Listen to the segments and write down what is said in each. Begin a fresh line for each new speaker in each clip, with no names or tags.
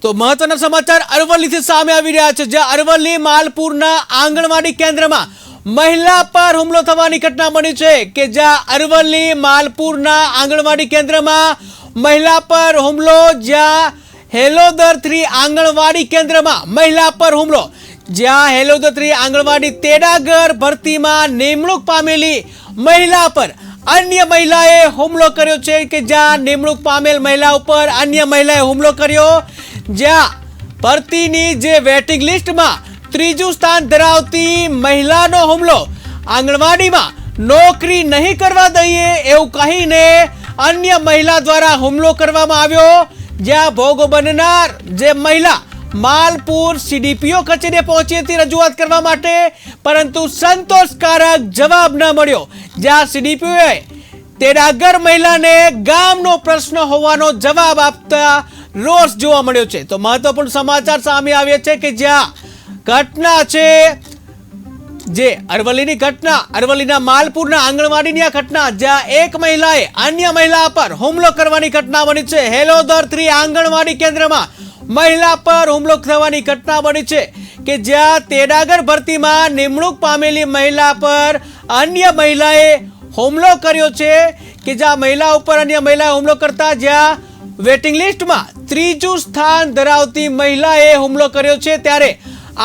તો મહત્વના સમાચાર અરવલ્લીથી સામે આવી રહ્યા છે, જ્યાં અરવલ્લી માલપુરના આંગણવાડી કેન્દ્રમાં મહિલા પર હુમલો થવાની ઘટના બની છે કે જ્યાં અરવલ્લી માલપુરના આંગણવાડી કેન્દ્રમાં મહિલા પર હુમલો, જ્યાં હેલોદર 3 આંગણવાડી કેન્દ્રમાં મહિલા પર હુમલો, જ્યાં હેલોદર 3 આંગણવાડી તેડાગર ભરતીમાં નિમણૂક પામેલી મહિલા પર અન્ય મહિલાએ હુમલો કર્યો છે કે જ્યાં નિમણૂક પામેલ મહિલા ઉપર અન્ય મહિલાએ હુમલો કર્યો, જ્યાં ભરતીની જે વેટિંગ લિસ્ટમાં ત્રીજું સ્થાન ધરાવતી મહિલાનો હુમલો, આંગણવાડીમાં નોકરી નહીં કરવા દઈએ એવું કહીને અન્ય મહિલા દ્વારા હુમલો કરવામાં આવ્યો, જ્યાં ભોગ બનનાર જે મહિલા માલપુર સીડીપીઓ કચેરીએ પહોંચી હતી રજૂઆત કરવા માટે, પરંતુ સંતોષકારક જવાબ ન મળ્યો, જ્યાં સીડીપીઓએ તેડાગર મહિલાને ગામનો પ્રશ્ન હોવાનો જવાબ આપતા રોષ જોવા મળ્યો છે। તો મહત્વપૂર્ણ સમાચાર સામે આવ્યા છે કે જ્યાં ઘટના છે, જે અરવલ્લીની ઘટના, અરવલ્લીના માલપુરના આંગણવાડીની આ ઘટના, જ્યાં એક મહિલાએ અન્ય મહિલા પર હુમલો કરવાની ઘટના બની છે। હેલોદર 3 આંગણવાડી કેન્દ્રમાં મહિલા પર હુમલો થવાની ઘટના બની છે કે જ્યાં તેડાગર ભરતીમાં નિમણૂક પામેલી મહિલા પર અન્ય મહિલાએ હુમલો કર્યો છે કે જ્યાં મહિલા ઉપર અન્ય મહિલાએ હુમલો કરતા જ્યાં વેટિંગ લિસ્ટમાં ત્રીજું સ્થાન ધરાવતી મહિલાએ હુમલો કર્યો છે, ત્યારે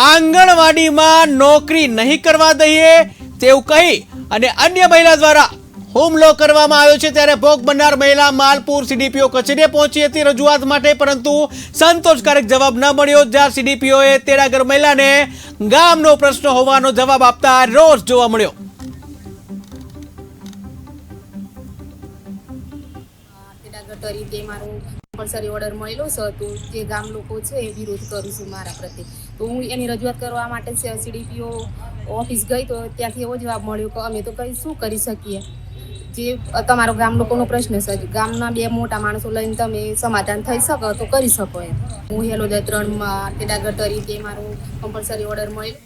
આંગણવાડીમાં નોકરી નહીં કરવા દઈએ તેવું કહી અને અન્ય મહિલા દ્વારા હુમલો કરવામાં આવ્યો છે। ત્યારે ભોગ બનનાર મહિલા માલપુર સીડીપીઓ કચેરીએ પહોંચી હતી રજૂઆત માટે, પરંતુ સંતોષકારક જવાબ ન મળ્યો, જ્યાં સીડીપીઓએ તેડાગર મહિલાને ગામનો પ્રશ્ન હોવાનો જવાબ આપતા રોષ જોવા મળ્યો।
તરીકે મારો કમ્પલસરી ઓર્ડર મળેલો છે, તો જે ગામ લોકો છે એ વિરોધ કરું છું મારા પ્રત્યે, તો હું એની રજૂઆત કરવા માટે સીડીપીઓ ઓફિસ ગઈ તો ત્યાંથી એવો જવાબ મળ્યો કે અમે તો કંઈ શું કરી શકીએ, જે તમારો ગામ લોકોનો પ્રશ્ન છે, ગામના 2 મોટા માણસો લઈને તમે સમાધાન થઈ શકો તો કરી શકો એમ। હું હેલોદર 3 માં તેડાગર તરીકે મારો કમ્પલસરી ઓર્ડર મળેલો।